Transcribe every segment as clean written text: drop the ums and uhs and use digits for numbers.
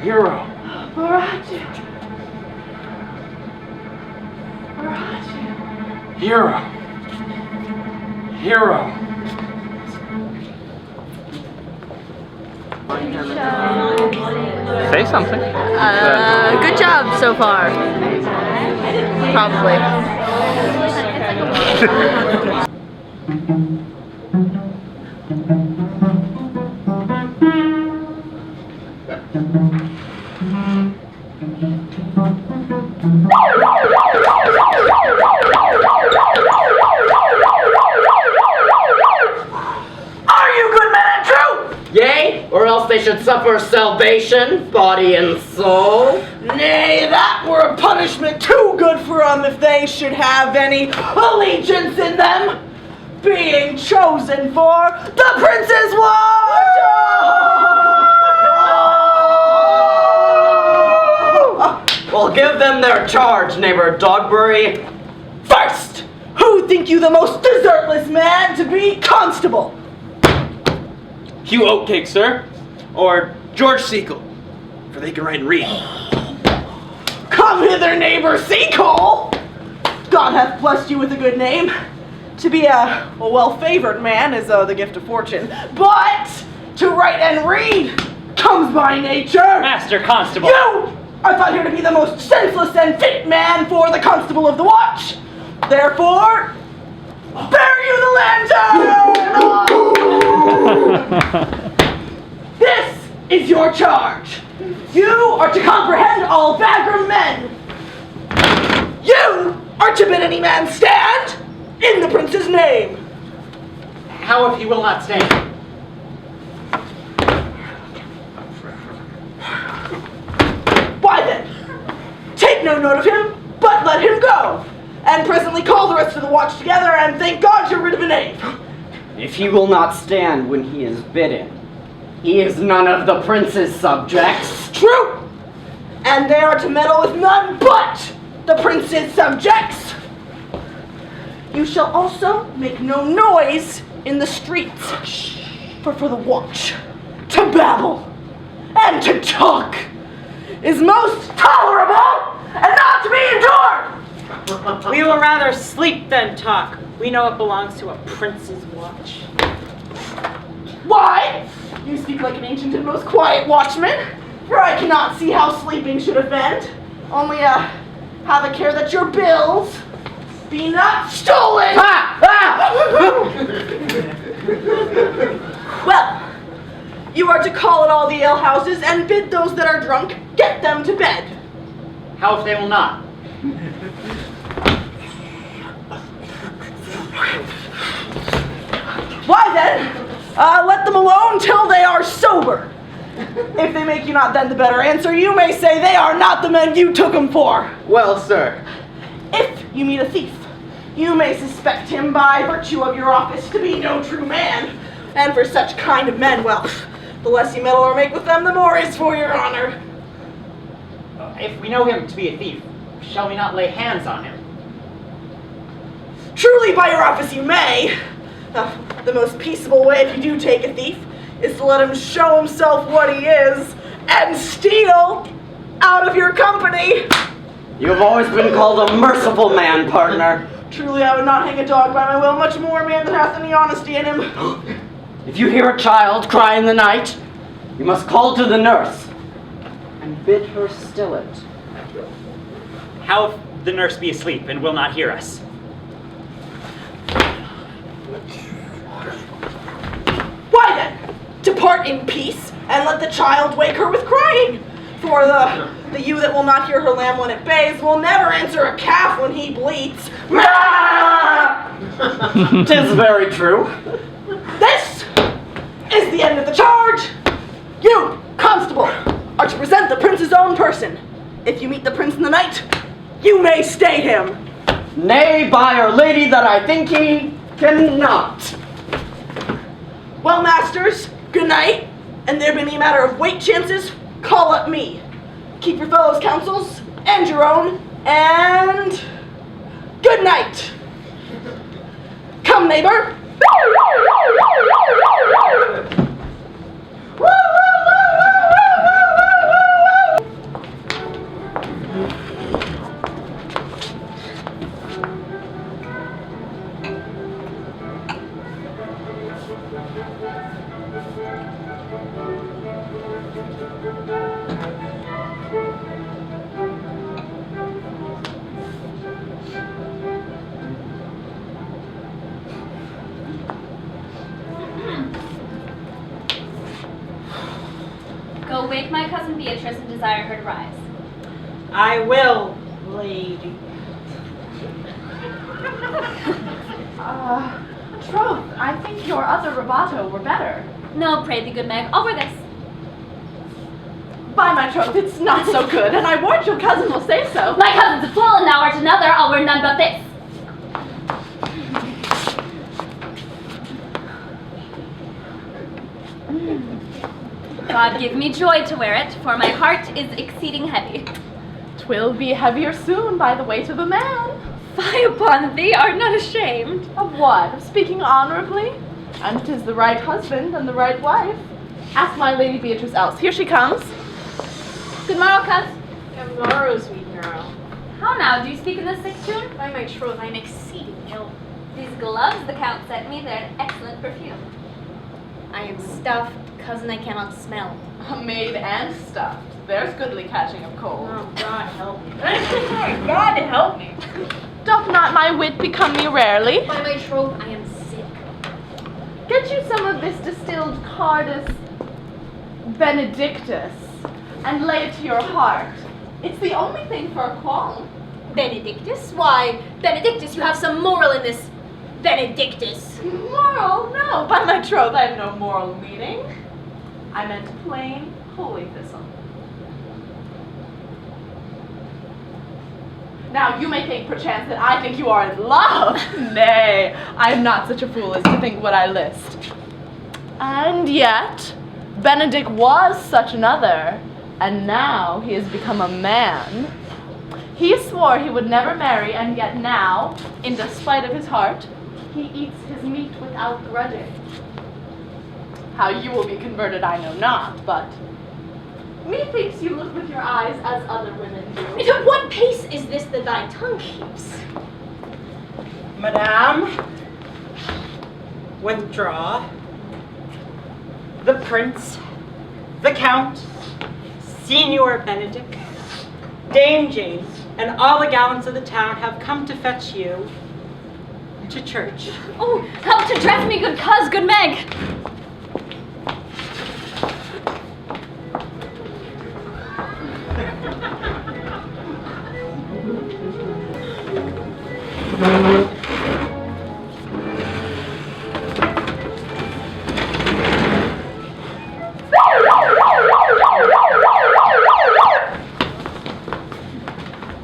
Hero. Roger. Roger. Hero. Hero. Say something. Good job so far. Probably. Are you good men and true? Yea, or else they should suffer salvation, body and soul. Nay, that were a punishment too good for them if they should have any allegiance in them, being chosen for the Prince's watch! Well, give them their charge, neighbor Dogberry. First, who think you the most desertless man to be constable? Hugh Oatcake, sir. Or George Seacle, for they can write and read. Come hither, neighbor Seacole! God hath blessed you with a good name. To be a well-favored man is the gift of fortune, but to write and read comes by nature. Master Constable. You are thought here to be the most senseless and fit man for the constable of the watch. Therefore, bear you the lantern! This is your charge. You are to comprehend all vagrom men. You are to bid any man stand in the Prince's name. How if he will not stand? Why then, take no note of him, but let him go, and presently call the rest of the watch together, and thank God you're rid of a knave. If he will not stand when he is bidden, he is none of the Prince's subjects. True, and they are to meddle with none but the Prince's subjects. You shall also make no noise in the streets, for the watch to babble and to talk is most tolerable and not to be endured. We will rather sleep than talk. We know it belongs to a prince's watch. Why? You speak like an ancient and most quiet watchman, for I cannot see how sleeping should offend. Only, have a care that your bills be not stolen! Well, you are to call at all the alehouses and bid those that are drunk get them to bed. How if they will not? Why then, let them alone till they are sober. If they make you not then the better answer, you may say they are not the men you took them for. Well, sir. If you meet a thief, you may suspect him by virtue of your office to be no true man. And for such kind of men, well, the less you meddle or make with them, the more is for your honor. If we know him to be a thief, shall we not lay hands on him? Truly by your office you may. The most peaceable way if you do take a thief is to let him show himself what he is and steal out of your company. You have always been called a merciful man, partner. Truly I would not hang a dog by my will, much more a man that hath any honesty in him. If you hear a child cry in the night, you must call to the nurse and bid her still it. How if the nurse be asleep and will not hear us? Why then, depart in peace and let the child wake her with crying. For the ewe that will not hear her lamb when it bays will never answer a calf when he bleats. 'Tis very true. This is the end of the charge. You, constable, are to present the prince's own person. If you meet the prince in the night, you may stay him. Nay, by our lady that I think he cannot. Well, masters, good night. And there be any matter of weight chances, call up me. Keep your fellows' counsels and your own, and good night. Come, neighbor. Go wake my cousin Beatrice and desire her to rise. I will, lady. Troth, I think your other rubato were better. No, pray thee, good Meg, over this. By my troth, it's not so good, and I warrant your cousin will say so. My cousin's a fool, and thou art another. I'll wear none but this. God give me joy to wear it, for my heart is exceeding heavy. 'Twill be heavier soon by the weight of a man. Fie upon thee, art not ashamed. Of what? Of speaking honorably? And 'tis the right husband and the right wife. Ask my lady Beatrice else. Here she comes. Good morrow, cuz. Good morrow, sweet girl. How now, do you speak in this sick tune? By my troth, I am exceeding ill. These gloves the count sent me, they're an excellent perfume. I am stuffed, cousin I cannot smell. Made and stuffed. There's goodly catching of cold. Oh, God help me. God help me. Doth not my wit become me rarely? By my troth, I am sick. Get you some of this distilled Cardus Benedictus and lay it to your heart. It's the only thing for a qualm. Benedictus? Why, Benedictus, you have some moral in this. Benedictus. Moral? No, by my troth, I have no moral meaning. I meant plain holy thistle. Now, you may think perchance that I think you are in love. Nay, I am not such a fool as to think what I list. And yet, Benedict was such another, and now he has become a man. He swore he would never marry, and yet now, in despite of his heart, he eats his meat without grudging. How you will be converted I know not, but methinks you look with your eyes as other women do. And at what pace is this that thy tongue keeps? Madame, withdraw. The prince, the count, Signor Benedict, Dame Jane, and all the gallants of the town have come to fetch you to church. Oh, help to dress me, good cuz, good Meg.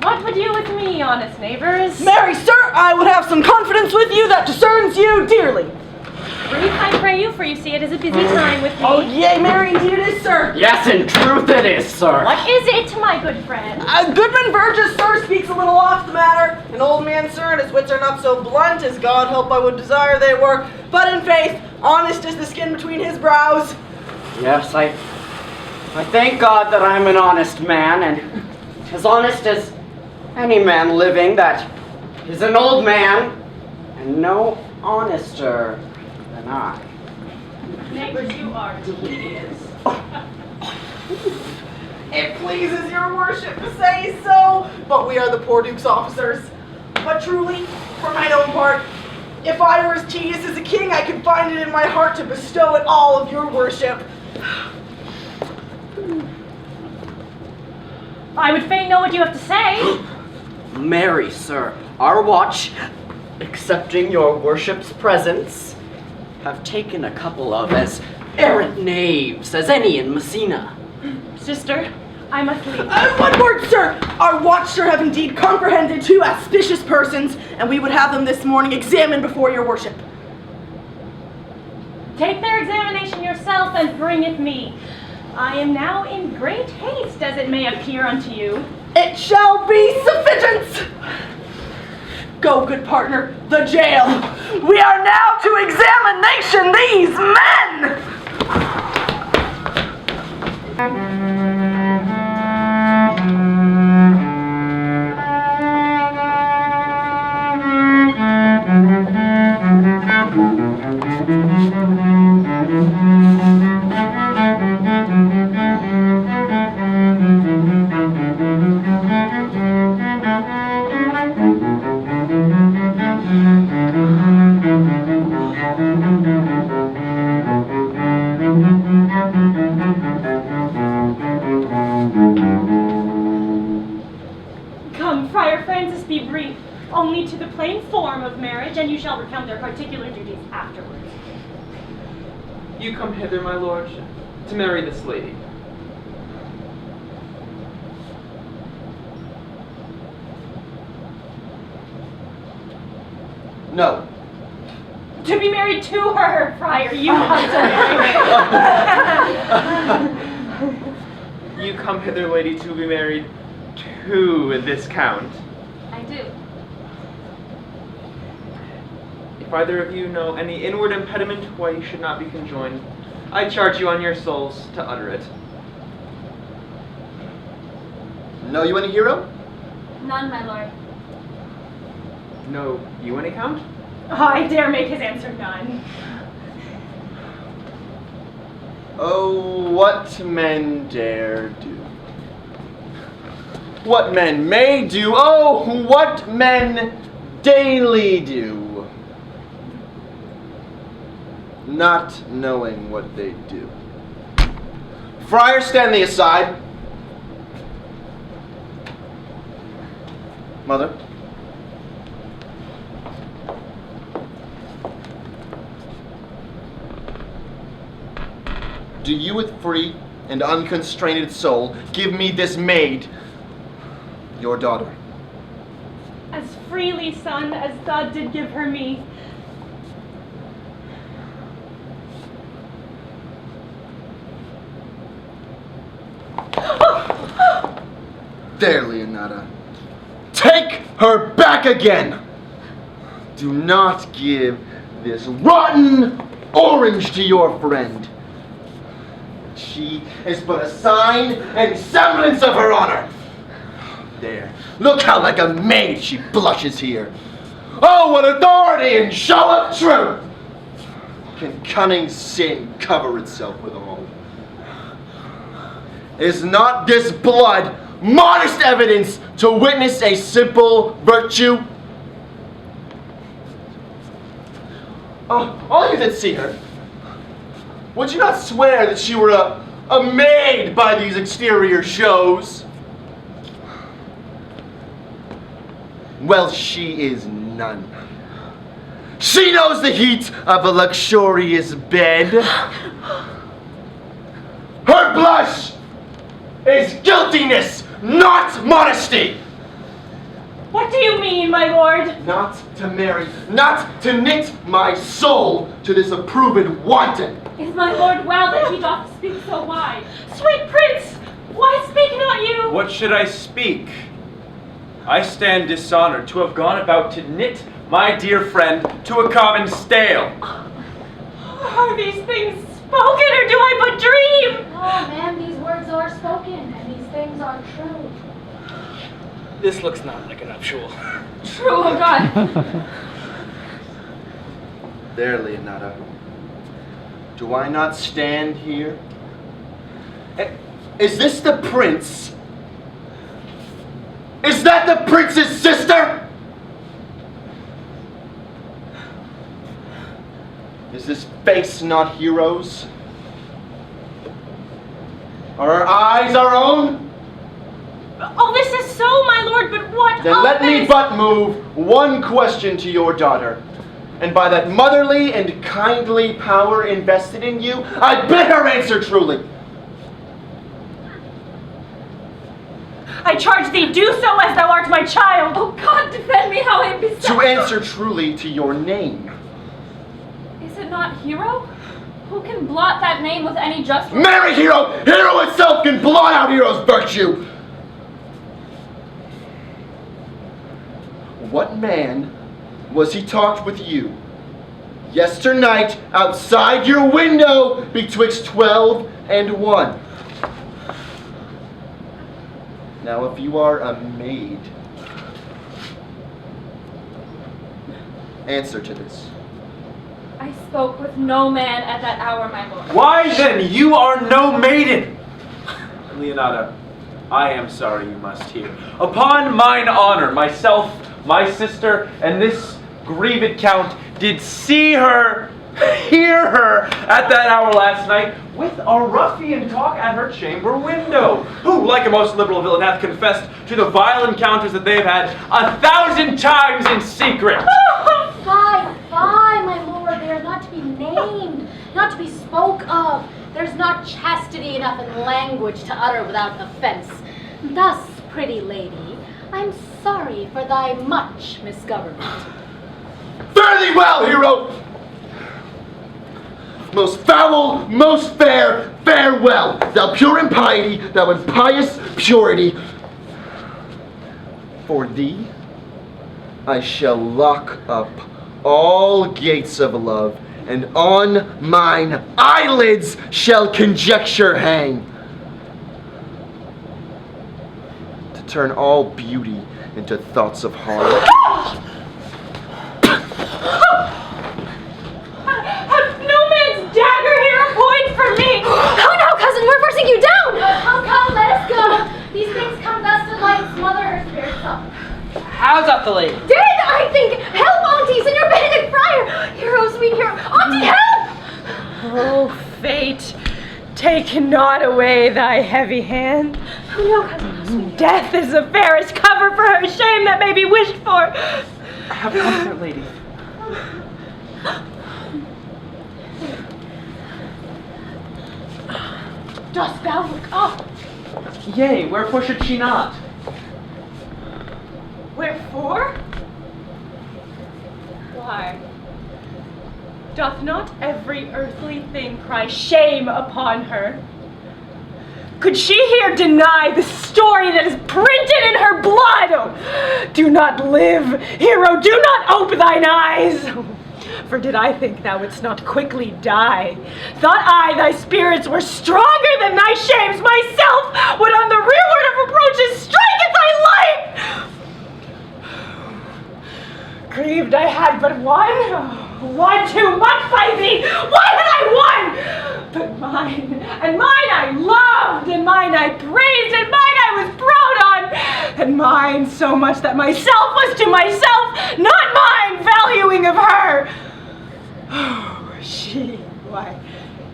What would you with me, honest neighbors? Marry, sir, I would have some confidence with you that discerns you dearly. Brief, I pray you, for you see it is a busy time with me. Oh, yea, marry, indeed it is, sir. Yes, in truth it is, sir. What is it, my good friend? Goodman Burgess, sir, speaks a little off the matter. An old man, sir, and his wits are not so blunt as God help I would desire they were. But in faith, honest is the skin between his brows. Yes, I thank God that I'm an honest man, and as honest as any man living that is an old man, and no honester than I. Neighbors, you are tedious. It pleases your worship to say so, but we are the poor Duke's officers. But truly, for mine own part, if I were as tedious as a king, I could find it in my heart to bestow it all of your worship. I would fain know what you have to say. Marry, sir, our watch, accepting your worship's presence, have taken a couple of as errant knaves as any in Messina. Sister, I must leave. One word, sir! Our watch, sir, have indeed comprehended two auspicious persons, and we would have them this morning examined before your worship. Take their examination yourself and bring it me. I am now in great haste, as it may appear unto you. It shall be sufficient! Go, good partner, the jail. We are now to examination these men! Come, Friar Francis, be brief. Only to the plain form of marriage, and you shall recount their particular duties afterwards. You come hither, my lord, to marry this lady. No. To be married to her, Friar, you come to marry. You come hither, lady, to be married to this count. I do. If either of you know any inward impediment why you should not be conjoined, I charge you on your souls to utter it. Know you any hero? None, my lord. Know you any count? Oh, I dare make his answer none. Oh, what men dare do. What men may do, oh, what men daily do. Not knowing what they do. Friar, stand thee aside. Mother. Do you with free and unconstrained soul give me this maid, your daughter? As freely, son, as God did give her me. There, Leonata. Take her back again! Do not give this rotten orange to your friend. She is but a sign and semblance of her honor. There, look how like a maid she blushes here. Oh, what authority and show of truth! Can cunning sin cover itself with all? Is not this blood modest evidence to witness a simple virtue? Oh, all you that see her, would you not swear that she were a maid by these exterior shows? Well, she is none. She knows the heat of a luxurious bed. Her blush is guiltiness, not modesty. What do you mean, my lord? Not to marry, not to knit my soul to this approved wanton. Is my lord well that he doth speak so wide? Sweet prince, why speak not you? What should I speak? I stand dishonored to have gone about to knit my dear friend to a common stale. Are these things spoken, or do I but dream? Oh, ma'am, these words are spoken, and these things are true. This looks not like a nuptial. True, oh God. There, Leonata. Do I not stand here? Is this the prince? Is that the prince's sister? Is this face not heroes? Are our eyes our own? Oh, this is so, my lord, but what Then of let me this? but move one question to your daughter. And by that motherly and kindly power invested in you, I bid her answer truly. I charge thee, do so as thou art my child. Oh God, defend me, how I am beset. To answer truly to your name. Is it not Hero? Who can blot that name with any just... Marry Hero! Hero itself can blot out Hero's virtue! What man was he talked with you yesternight outside your window betwixt 12 and 1? Now if you are a maid, answer to this. I spoke with no man at that hour, my lord. Why then, you are no maiden! Leonata, I am sorry you must hear. Upon mine honor, myself, my sister, and this grieved count did see her, hear her, at that hour last night, with a ruffian talk at her chamber window, who, like a most liberal villain, hath confessed to the vile encounters that they have had 1,000 times in secret. Fie, my lord, they are not to be named, not to be spoke of. There's not chastity enough in language to utter without offense. Thus, pretty lady, I'm sorry for thy much misgovernment. Fare thee well, hero! Most foul, most fair, farewell! Thou pure in piety, thou in pious purity. For thee, I shall lock up all gates of love, and on mine eyelids shall conjecture hang, to turn all beauty into thoughts of harm. No man's dagger here a point for me! Oh no, cousin, we're forcing you down! Come, let us go. These things come thus to light, smother her spirits up. How's up the lady? Dead, I think! Help, Auntie, Senor Benedict Friar! Hero, sweet hero! Auntie, help! Oh, fate, take not away thy heavy hand. Oh no, cousin, sweet. Death is the fairest cover for her shame that may be wished for. Have comfort, lady. Dost thou look up? Yea, wherefore should she not? Wherefore? Why? Doth not every earthly thing cry shame upon her? Could she here deny the story that is printed in her blood? Oh, do not live, hero, do not ope thine eyes. For did I think thou wouldst not quickly die, thought I thy spirits were stronger than thy shames, myself would on the rearward of reproaches strike at thy life. Grieved I had but one too much by thee. Why had I won? But mine, and mine I loved, and mine I praised, and mine I was proud on, and mine so much that myself was to myself, not mine valuing of her. Oh, why,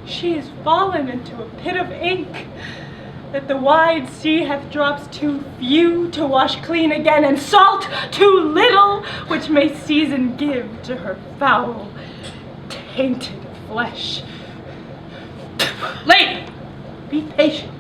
she is fallen into a pit of ink, that the wide sea hath drops too few to wash clean again, and salt too little, which may season give to her foul, tainted flesh. Lady, be patient.